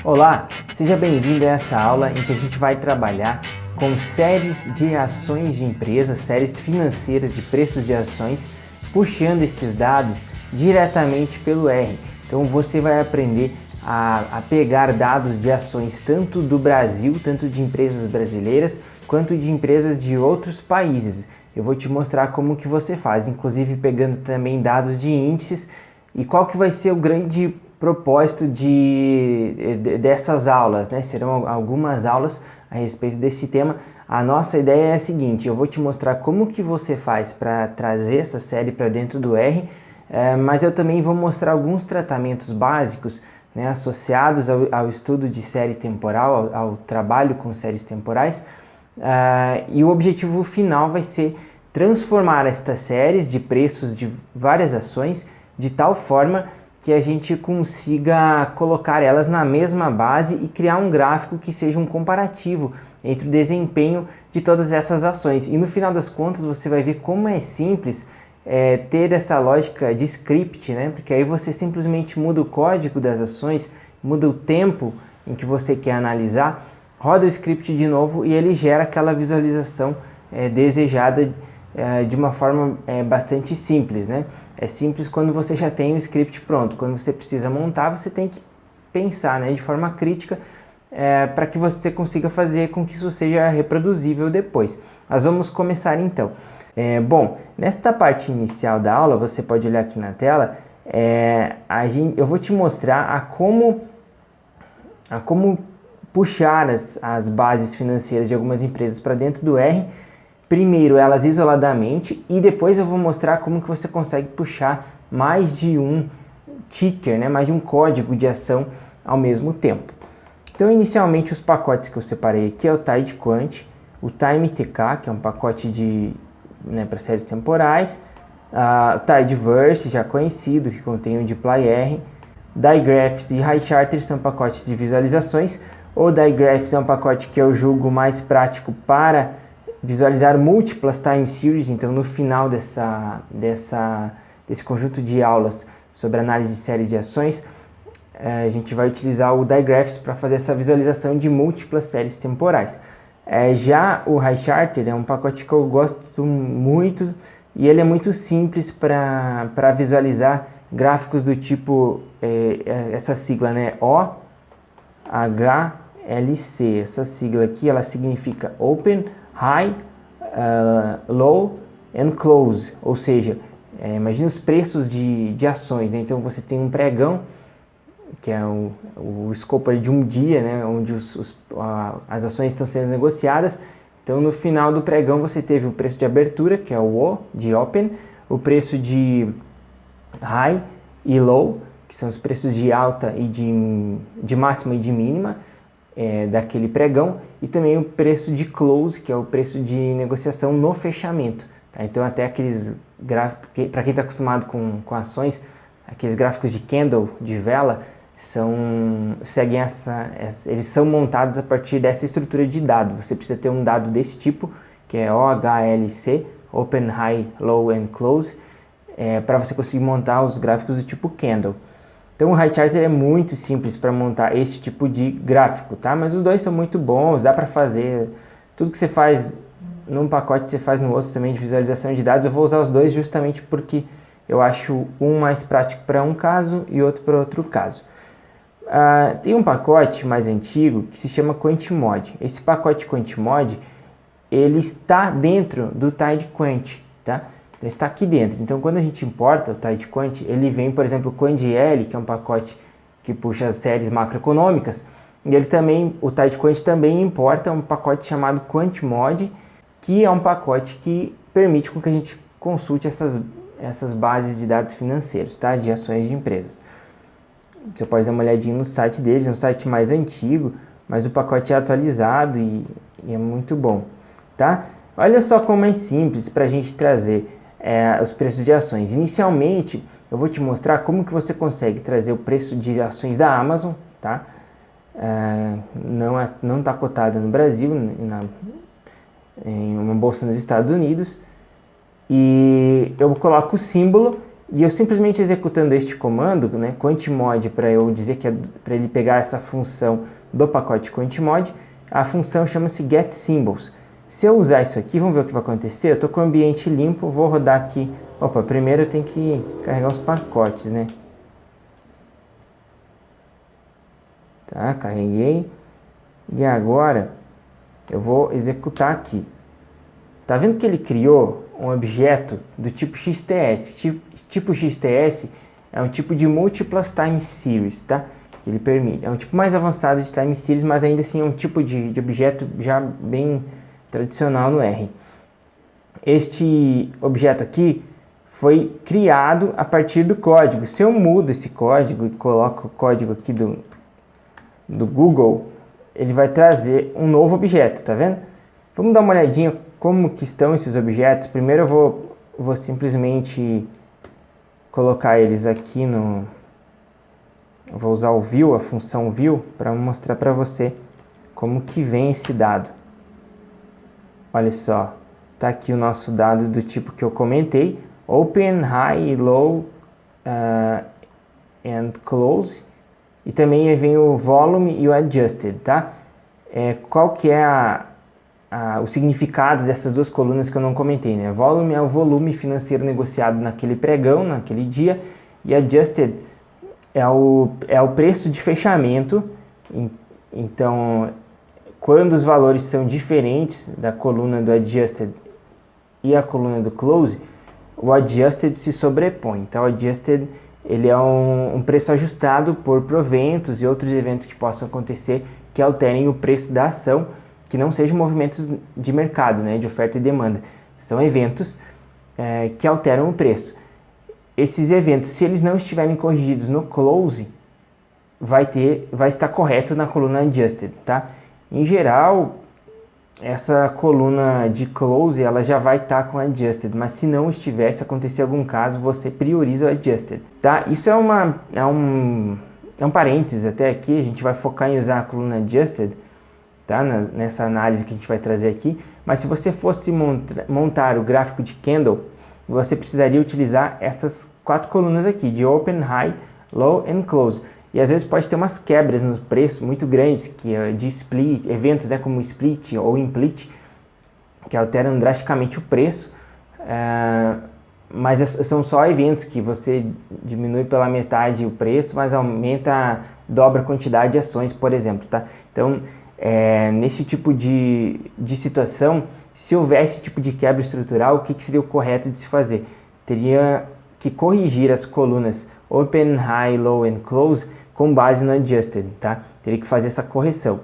Olá, seja bem-vindo a essa aula em que a gente vai trabalhar com séries de ações de empresas, séries financeiras de preços de ações, puxando esses dados diretamente pelo R. Então você vai aprender a pegar dados de ações tanto do Brasil, tanto de empresas brasileiras, quanto de empresas de outros países. Eu vou te mostrar como que você faz, inclusive pegando também dados de índices e qual que vai ser o grande propósito dessas aulas, né? Serão algumas aulas a respeito desse tema. A nossa ideia é a seguinte: eu vou te mostrar como que você faz para trazer essa série para dentro do R, mas eu também vou mostrar alguns tratamentos básicos, né, associados ao estudo de série temporal, ao trabalho com séries temporais, e o objetivo final vai ser transformar estas séries de preços de várias ações de tal forma que a gente consiga colocar elas na mesma base e criar um gráfico que seja um comparativo entre o desempenho de todas essas ações. E no final das contas você vai ver como é simples ter essa lógica de script, né? Porque aí você simplesmente muda o código das ações, muda o tempo em que você quer analisar, roda o script de novo e ele gera aquela visualização desejada de uma forma bastante simples, né? É simples quando você já tem o script pronto. Quando você precisa montar, você tem que pensar, né, de forma crítica para que você consiga fazer com que isso seja reproduzível depois. Mas vamos começar então. Bom, nesta parte inicial da aula, você pode olhar aqui na tela, eu vou te mostrar a como puxar as bases financeiras de algumas empresas para dentro do R. Primeiro elas isoladamente e depois eu vou mostrar como que você consegue puxar mais de um ticker, né, mais de um código de ação ao mesmo tempo. Então inicialmente os pacotes que eu separei aqui é o TideQuant, o TimeTK, que é um pacote para séries temporais, o Tideverse, já conhecido, que contém o dplyr, Digraphs e HighCharter são pacotes de visualizações. O Digraphs é um pacote que eu julgo mais prático para visualizar múltiplas time series. Então no final desse conjunto de aulas sobre análise de séries de ações, a gente vai utilizar o Digraphs para fazer essa visualização de múltiplas séries temporais. Já o HighCharter é um pacote que eu gosto muito e ele é muito simples para visualizar gráficos do tipo, essa sigla, né, OHLC. Essa sigla aqui ela significa Open, High, Low and Close, ou seja, imagina os preços de ações, né? Então você tem um pregão, que é o escopo de um dia, né, onde as ações estão sendo negociadas. Então no final do pregão você teve o preço de abertura, que é o O de Open, o preço de High e Low, que são os preços de alta e de máxima e de mínima daquele pregão, e também o preço de close, que é o preço de negociação no fechamento, tá? Então até aqueles gráficos, para quem está acostumado com ações, aqueles gráficos de candle, de vela, eles são montados a partir dessa estrutura de dado. Você precisa ter um dado desse tipo, que é OHLC, Open, High, Low and Close, para você conseguir montar os gráficos do tipo candle. Então o HighCharter é muito simples para montar esse tipo de gráfico, tá? Mas os dois são muito bons, dá para fazer tudo que você faz num pacote, você faz no outro também de visualização de dados. Eu vou usar os dois justamente porque eu acho um mais prático para um caso e outro para outro caso. Tem um pacote mais antigo que se chama QuantMod. Esse pacote QuantMod, ele está dentro do TideQuant, tá? Então está aqui dentro. Então quando a gente importa o TideQuant, ele vem, por exemplo, o QuantL, que é um pacote que puxa as séries macroeconômicas, e o TideQuant também importa um pacote chamado QuantMod, que é um pacote que permite com que a gente consulte essas bases de dados financeiros, tá? De ações de empresas. Você pode dar uma olhadinha no site deles, é um site mais antigo, mas o pacote é atualizado e é muito bom, tá? Olha só como é simples para a gente trazer os preços de ações. Inicialmente, eu vou te mostrar como que você consegue trazer o preço de ações da Amazon, tá? Não está cotada no Brasil, em uma bolsa nos Estados Unidos, e eu coloco o símbolo E eu simplesmente executando este comando, né, quantmod, para eu dizer que é para ele pegar essa função do pacote quantmod, a função chama-se getSymbols. Se eu usar isso aqui, vamos ver o que vai acontecer. Eu estou com o ambiente limpo, vou rodar aqui. Opa, primeiro eu tenho que carregar os pacotes, né? Tá, carreguei. E agora eu vou executar aqui. Tá vendo que ele criou um objeto do tipo XTS? Tipo XTS é um tipo de múltiplas time series, tá? Que ele permite. É um tipo mais avançado de time series, mas ainda assim é um tipo de objeto já bem tradicional no R. Este objeto aqui foi criado a partir do código. Se eu mudo esse código e coloco o código aqui do Google, ele vai trazer um novo objeto, tá vendo? Vamos dar uma olhadinha como que estão esses objetos. Primeiro eu vou simplesmente colocar eles aqui no... Eu vou usar o view, a função view, para mostrar para você como que vem esse dado. Olha só, tá aqui o nosso dado do tipo que eu comentei, open, high, low and close, e também vem o volume e o adjusted, tá? Qual que é o significado dessas duas colunas que eu não comentei, né? Volume é o volume financeiro negociado naquele pregão, naquele dia, e adjusted é o preço de fechamento. Então, quando os valores são diferentes da coluna do adjusted e a coluna do close, o adjusted se sobrepõe. Então, o adjusted ele é um preço ajustado por proventos e outros eventos que possam acontecer que alterem o preço da ação, que não sejam movimentos de mercado, né, de oferta e demanda. São eventos que alteram o preço. Esses eventos, se eles não estiverem corrigidos no close, vai estar correto na coluna adjusted, tá? Em geral, essa coluna de close ela já vai estar com adjusted, mas se não estiver, se acontecer algum caso, você prioriza o adjusted, tá? Isso é um parênteses até aqui, a gente vai focar em usar a coluna adjusted, tá? Nessa análise que a gente vai trazer aqui, mas se você fosse montar o gráfico de candle, você precisaria utilizar estas 4 colunas aqui, de open, high, low and close. E às vezes pode ter umas quebras no preço muito grandes, que é de split, eventos, né, como split ou implit, que alteram drasticamente o preço, mas são só eventos que você diminui pela metade o preço, mas dobra a quantidade de ações, por exemplo, tá? Então, nesse tipo de situação, se houvesse esse tipo de quebra estrutural, o que seria o correto de se fazer? Teria que corrigir as colunas open, high, low and close com base no adjusted, tá? Teria que fazer essa correção,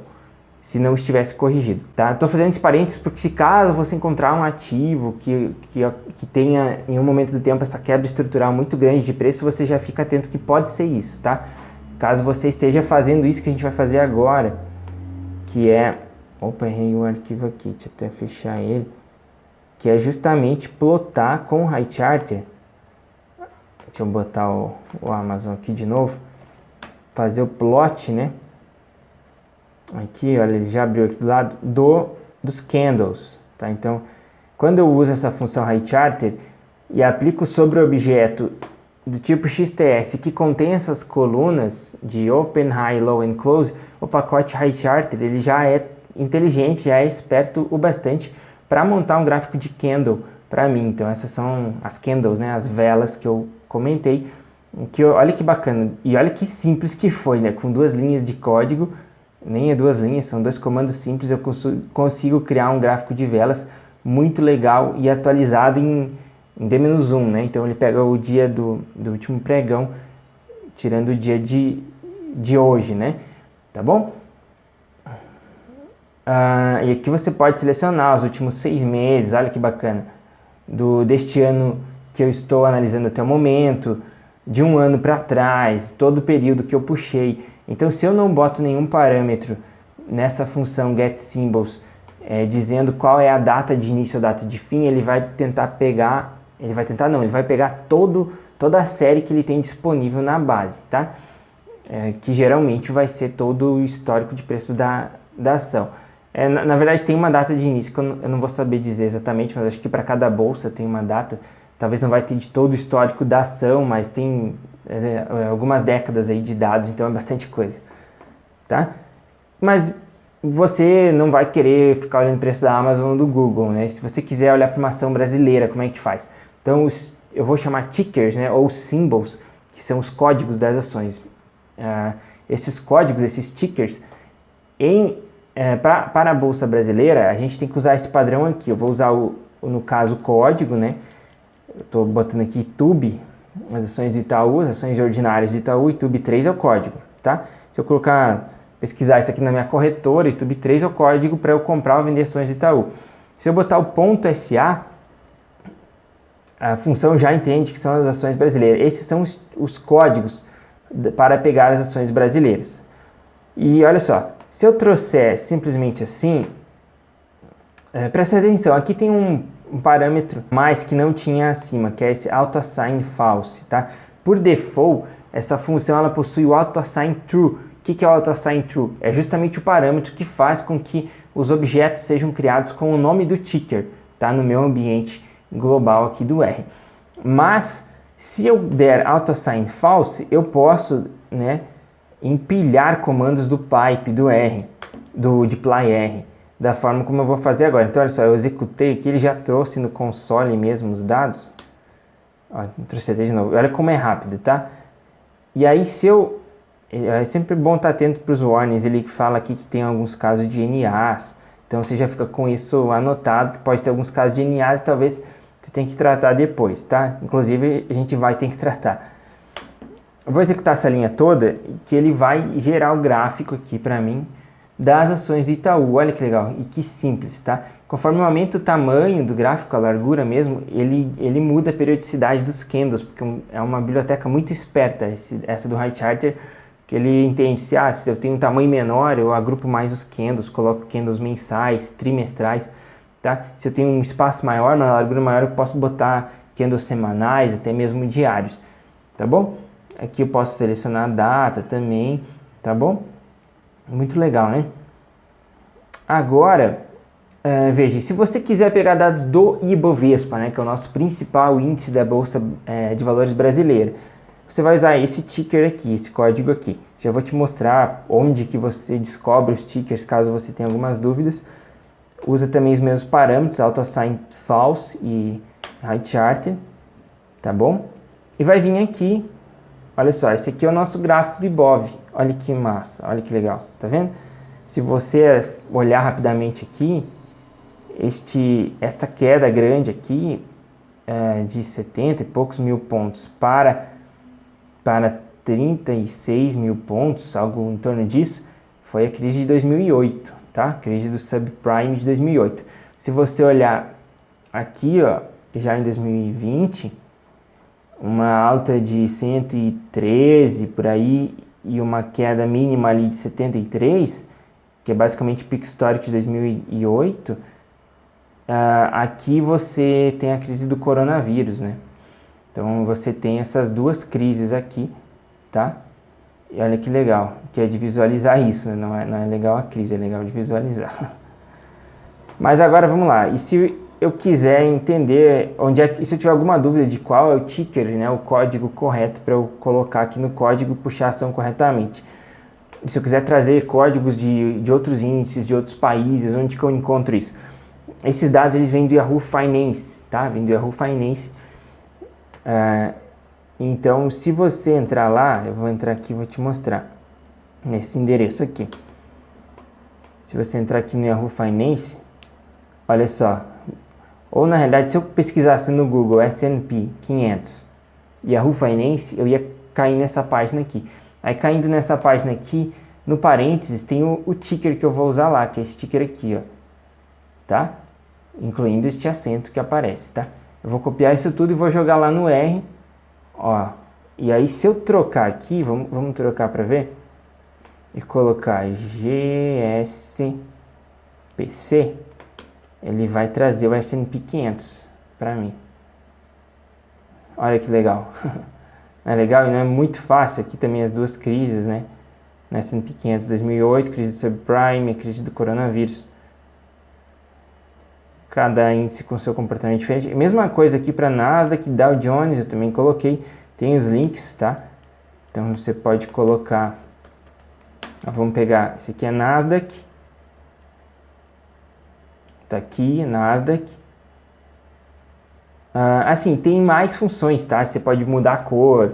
se não estivesse corrigido, tá? Estou fazendo esse parênteses porque se caso você encontrar um ativo que tenha em um momento do tempo essa quebra estrutural muito grande de preço, você já fica atento que pode ser isso, tá? Caso você esteja fazendo isso que a gente vai fazer agora, que é... Opa, errei o arquivo aqui, deixa eu até fechar ele, que é justamente plotar com o High Charter. Deixa eu botar o Amazon aqui de novo, fazer o plot, né? Aqui, olha, ele já abriu aqui do lado dos candles, tá? Então, quando eu uso essa função High Charter e aplico sobre o objeto do tipo XTS que contém essas colunas de Open, High, Low and Close, o pacote High Charter ele já é inteligente, já é esperto o bastante para montar um gráfico de candle para mim. Então essas são as candles, né, as velas que eu comentei, olha que bacana e olha que simples que foi, né, com 2 linhas de código, nem é 2 linhas, são 2 comandos simples, eu consigo criar um gráfico de velas muito legal e atualizado em D-1, né? Então ele pega o dia do último pregão, tirando o dia de hoje, né? Tá bom? E aqui você pode selecionar os últimos 6 meses, olha que bacana, deste ano que eu estou analisando até o momento, de um ano para trás, todo o período que eu puxei. Então se eu não boto nenhum parâmetro nessa função getSymbols, dizendo qual é a data de início ou data de fim, ele vai pegar toda a série que ele tem disponível na base, tá? Que geralmente vai ser todo o histórico de preços da ação. Na verdade tem uma data de início que eu não vou saber dizer exatamente, mas acho que para cada bolsa tem uma data. talvez não vai ter de todo o histórico da ação, mas tem algumas décadas aí de dados, então é bastante coisa, tá? Mas você não vai querer ficar olhando o preço da Amazon ou do Google, né? Se você quiser olhar para uma ação brasileira, como é que faz? Então, eu vou chamar tickers, né, ou symbols, que são os códigos das ações. Esses códigos, esses tickers, para a Bolsa Brasileira, a gente tem que usar esse padrão aqui. Eu vou usar, no caso, o código, né? Eu estou botando aqui TUB, as ações de Itaú, as ações ordinárias de Itaú, e TUB3 é o código, tá? Se eu pesquisar isso aqui na minha corretora, TUB3 é o código para eu comprar ou vender ações de Itaú. Se eu botar o ponto SA, a função já entende que são as ações brasileiras. Esses são os códigos para pegar as ações brasileiras. E olha só, se eu trouxer simplesmente assim, presta atenção, aqui tem um parâmetro mais que não tinha acima, que é esse AutoAssign False, tá? Por default, essa função ela possui o AutoAssign True. O que é o AutoAssign True? É justamente o parâmetro que faz com que os objetos sejam criados com o nome do ticker, tá? No meu ambiente global aqui do R. Mas, se eu der AutoAssign False, eu posso, né, empilhar comandos do pipe, do R, do deploy R, da forma como eu vou fazer agora. Então, olha só, eu executei aqui, ele já trouxe no console mesmo os dados. Ó, trouxe de novo. Olha como é rápido, tá? E aí, é sempre bom estar atento para os warnings. Ele fala aqui que tem alguns casos de NAs. Então, você já fica com isso anotado, que pode ter alguns casos de NAs e talvez você tenha que tratar depois, tá? Inclusive, a gente vai ter que tratar. Eu vou executar essa linha toda, que ele vai gerar o gráfico aqui para mim das ações do Itaú. Olha que legal e que simples, tá? Conforme aumenta o tamanho do gráfico, a largura mesmo, ele muda a periodicidade dos candles, porque é uma biblioteca muito esperta, essa do Highcharter, que ele entende se eu tenho um tamanho menor, eu agrupo mais os candles, coloco candles mensais, trimestrais, tá? Se eu tenho um espaço maior, uma largura maior, eu posso botar candles semanais, até mesmo diários, tá bom? Aqui eu posso selecionar a data também, tá bom? Muito legal, né? Agora, veja, se você quiser pegar dados do Ibovespa, né, que é o nosso principal índice da Bolsa de Valores brasileira, você vai usar esse ticker aqui, esse código aqui. Já vou te mostrar onde que você descobre os tickers, caso você tenha algumas dúvidas. Usa também os mesmos parâmetros, AutoAssign False e Highcharter, tá bom? E vai vir aqui, olha só, esse aqui é o nosso gráfico do Ibov. Olha que massa, olha que legal, tá vendo? Se você olhar rapidamente aqui, esta queda grande aqui, de 70 e poucos mil pontos para 36 mil pontos, algo em torno disso, foi a crise de 2008, tá? Crise do subprime de 2008. Se você olhar aqui, ó, já em 2020, uma alta de 113 por aí e uma queda mínima ali de 73, que é basicamente o pico histórico de 2008, aqui você tem a crise do coronavírus, né? Então você tem essas duas crises aqui, tá? E olha que legal, que é de visualizar isso, né? Não é legal a crise, é legal de visualizar. Mas agora vamos lá, e se eu quiser entender onde é que, se eu tiver alguma dúvida de qual é o ticker, né, o código correto para eu colocar aqui no código e puxar a ação corretamente. E se eu quiser trazer códigos de outros índices, de outros países, onde que eu encontro isso? Esses dados eles vêm do Yahoo Finance, tá? Vêm do Yahoo Finance. Então, se você entrar lá, eu vou entrar aqui e vou te mostrar nesse endereço aqui. Se você entrar aqui no Yahoo Finance, olha só. Ou na realidade, se eu pesquisasse no Google S&P 500 Yahoo Finance, eu ia cair nessa página aqui. Aí caindo nessa página aqui, no parênteses, tem o ticker que eu vou usar lá, que é esse ticker aqui, ó. Tá? Incluindo este acento que aparece, tá? Eu vou copiar isso tudo e vou jogar lá no R, ó. E aí se eu trocar aqui, vamos trocar para ver? E colocar GSPC, ele vai trazer o S&P 500 para mim. Olha que legal. É legal e não é muito fácil. Aqui também as duas crises, né? No S&P 500 2008, crise do subprime, crise do coronavírus. cada índice com seu comportamento diferente. Mesma coisa aqui para Nasdaq, Dow Jones, eu também coloquei, tem os links, tá? Então você pode colocar, vamos pegar, esse aqui é Nasdaq, tá aqui, Nasdaq. Assim, tem mais funções, tá? Você pode mudar a cor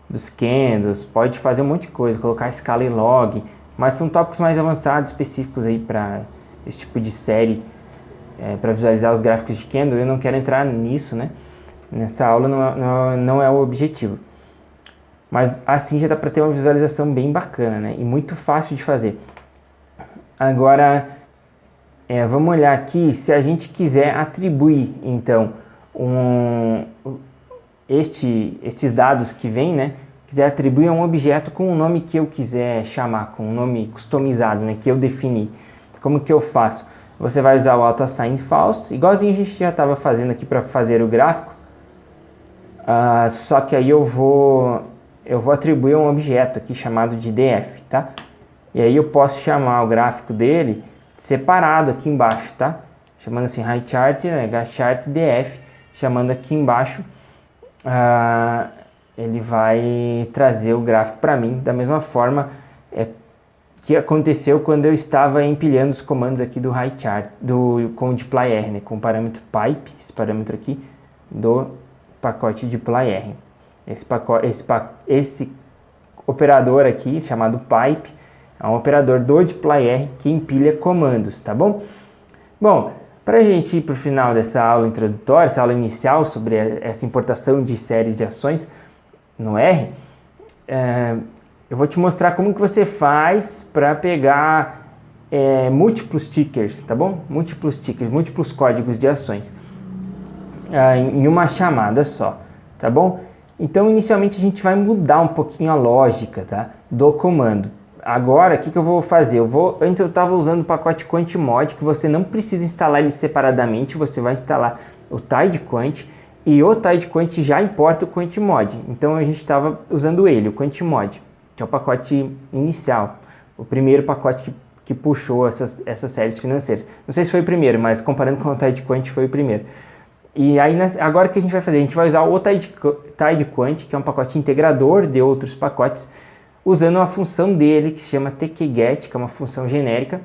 dos candles, pode fazer um monte de coisa, colocar escala e log, mas são tópicos mais avançados, específicos aí para esse tipo de série, para visualizar os gráficos de candle. Eu não quero entrar nisso, né? Nessa aula não é o objetivo. Mas assim já dá para ter uma visualização bem bacana, né? E muito fácil de fazer. Agora, vamos olhar aqui, se a gente quiser atribuir, então, estes dados que vem, né? Quiser atribuir a um objeto com o nome que eu quiser chamar, com um nome customizado, né? Que eu defini. Como que eu faço? Você vai usar o AutoAssign False, igualzinho a gente já estava fazendo aqui para fazer o gráfico. Só que aí eu vou atribuir um objeto aqui chamado de df, tá? E aí eu posso chamar o gráfico dele separado aqui embaixo, tá? Chamando assim HighChart, HChart df, chamando aqui embaixo, ele vai trazer o gráfico para mim da mesma forma que aconteceu quando eu estava empilhando os comandos aqui do HighChart, com o dplyr, né? Com o parâmetro pipe, esse parâmetro aqui do pacote dplyr. Esse operador aqui, chamado pipe, é um operador do dplyr que empilha comandos, tá bom? Bom, para a gente ir para o final dessa aula introdutória, essa aula inicial sobre essa importação de séries de ações no R, eu vou te mostrar como que você faz para pegar múltiplos tickers, tá bom? Múltiplos tickers, múltiplos códigos de ações em uma chamada só, tá bom? Então, inicialmente, a gente vai mudar um pouquinho a lógica, tá, do comando. Agora, o que eu vou fazer? Antes eu estava usando o pacote QuantMod, que você não precisa instalar ele separadamente, você vai instalar o TidyQuant, e o TidyQuant já importa o QuantMod. Então, a gente estava usando ele, o QuantMod, que é o pacote inicial, o primeiro pacote que puxou essas séries financeiras. Não sei se foi o primeiro, mas comparando com o TidyQuant, foi o primeiro. E aí, agora o que a gente vai fazer? A gente vai usar o TidyQuant, que é um pacote integrador de outros pacotes, usando uma função dele que se chama tkget, que é uma função genérica.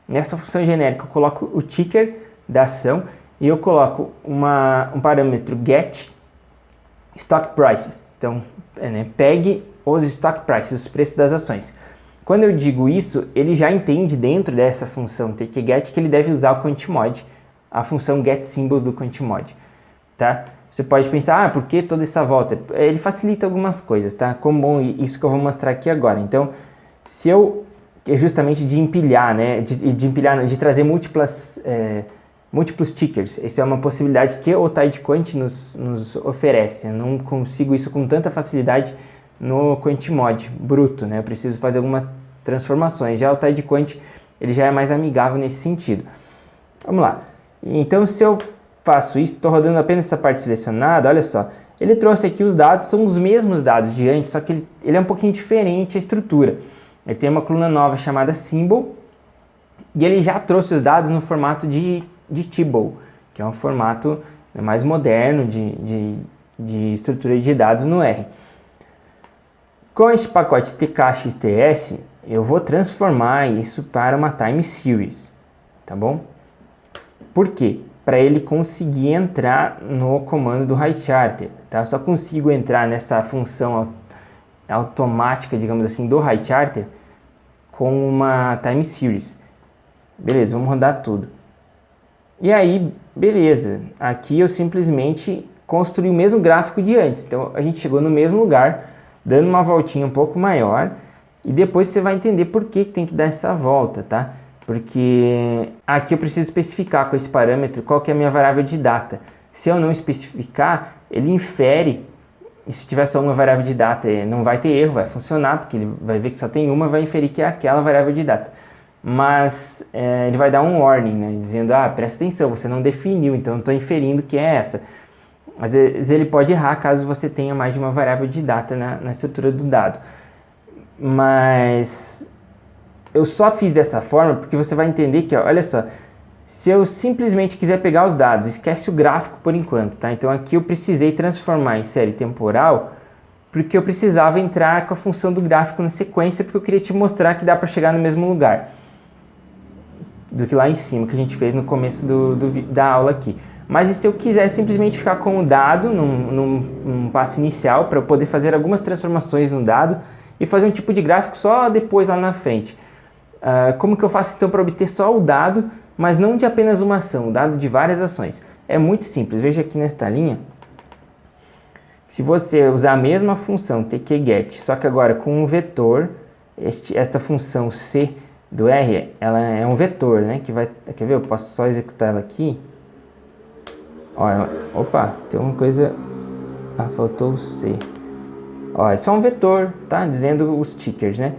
Nessa função genérica eu coloco o ticker da ação e eu coloco um parâmetro get stock prices. Então, pegue os stock prices, os preços das ações. Quando eu digo isso, ele já entende dentro dessa função tkget que ele deve usar o QuantMod, a função getSymbols do QuantMod, tá? Você pode pensar, por que toda essa volta? Ele facilita algumas coisas, tá? Como bom, isso que eu vou mostrar aqui agora. Então, se eu, justamente de empilhar, né? De trazer múltiplos tickers. Essa é uma possibilidade que o TidyQuant nos oferece. Eu não consigo isso com tanta facilidade no QuantMod bruto, né? Eu preciso fazer algumas transformações. Já o TidyQuant, ele já é mais amigável nesse sentido. Vamos lá. Então, se eu faço isso, estou rodando apenas essa parte selecionada, olha só, ele trouxe aqui os dados, são os mesmos dados de antes, só que ele é um pouquinho diferente a estrutura. Ele tem uma coluna nova chamada Symbol, e ele já trouxe os dados no formato de Table, que é um formato mais moderno de estrutura de dados no R. Com esse pacote tkxts, eu vou transformar isso para uma time series, tá bom? Por quê? Para ele conseguir entrar no comando do HighCharter, tá? Eu só consigo entrar nessa função automática, digamos assim, do HighCharter com uma time series. Beleza, vamos rodar tudo. E aí, beleza, aqui eu simplesmente construí o mesmo gráfico de antes. Então a gente chegou no mesmo lugar, dando uma voltinha um pouco maior, e depois você vai entender por que tem que dar essa volta, tá? Porque aqui eu preciso especificar com esse parâmetro qual que é a minha variável de data. Se eu não especificar, ele infere, e se tiver só uma variável de data, não vai ter erro, vai funcionar, porque ele vai ver que só tem uma, vai inferir que é aquela variável de data. Mas ele vai dar um warning, né, dizendo, presta atenção, você não definiu, então eu estou inferindo que é essa. Às vezes ele pode errar caso você tenha mais de uma variável de data na estrutura do dado. Mas eu só fiz dessa forma porque você vai entender que, olha só, Se eu simplesmente quiser pegar os dados, esquece o gráfico por enquanto, tá? Então aqui eu precisei transformar em série temporal, porque eu precisava entrar com a função do gráfico na sequência, porque eu queria te mostrar que dá para chegar no mesmo lugar do que lá em cima, que a gente fez no começo da aula aqui. Mas e se eu quiser simplesmente ficar com o dado num passo inicial, para eu poder fazer algumas transformações no dado e fazer um tipo de gráfico só depois lá na frente? Como que eu faço então para obter só o dado, mas não de apenas uma ação, o dado de várias ações? É muito simples, veja aqui nesta linha. Se você usar a mesma função tqget, só que agora com um vetor, esta função c do R, ela é um vetor, né? Quer ver? Eu posso só executar ela aqui. Ó, opa, tem uma coisa... faltou o C. Ó, é só um vetor, tá? Dizendo os tickers, né?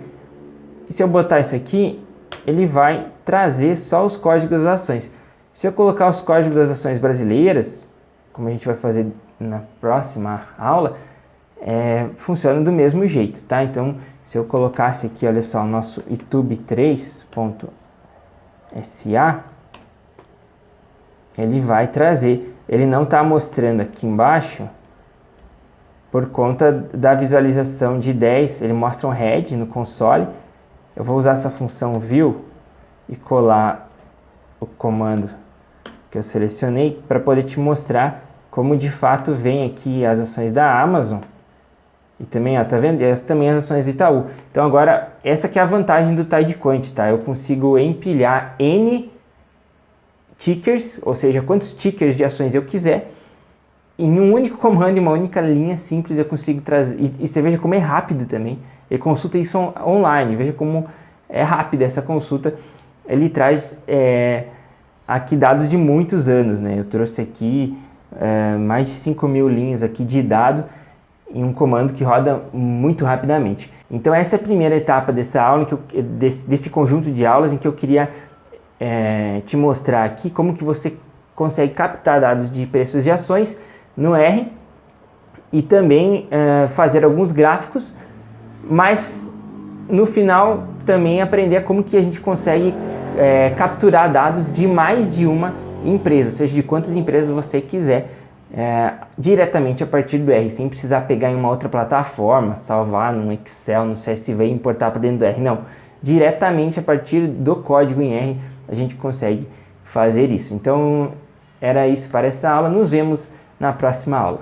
E se eu botar isso aqui, ele vai trazer só os códigos das ações. Se eu colocar os códigos das ações brasileiras, como a gente vai fazer na próxima aula, funciona do mesmo jeito, tá? Então, se eu colocasse aqui, olha só, o nosso itub3.sa, ele vai trazer. Ele não está mostrando aqui embaixo, por conta da visualização de 10, ele mostra um head no console. Eu vou usar essa função view e colar o comando que eu selecionei para poder te mostrar como de fato vem aqui as ações da Amazon e também, ó, tá vendo? Essas também as ações do Itaú. Então agora, essa que é a vantagem do TidyQuant, tá? Eu consigo empilhar N tickers, ou seja, quantos tickers de ações eu quiser, em um único comando, em uma única linha simples eu consigo trazer. E você veja como é rápido também. Ele consulta isso online, veja como é rápida essa consulta. Ele traz aqui dados de muitos anos, né? Eu trouxe aqui mais de 5.000 linhas aqui de dado em um comando que roda muito rapidamente. Então essa é a primeira etapa dessa aula, desse conjunto de aulas em que eu queria te mostrar aqui como que você consegue captar dados de preços de ações no R e também fazer alguns gráficos, mas no final também aprender como que a gente consegue capturar dados de mais de uma empresa, ou seja, de quantas empresas você quiser, diretamente a partir do R, sem precisar pegar em uma outra plataforma, salvar no Excel, no CSV e importar para dentro do R. Não, diretamente a partir do código em R a gente consegue fazer isso. Então era isso para essa aula, nos vemos na próxima aula.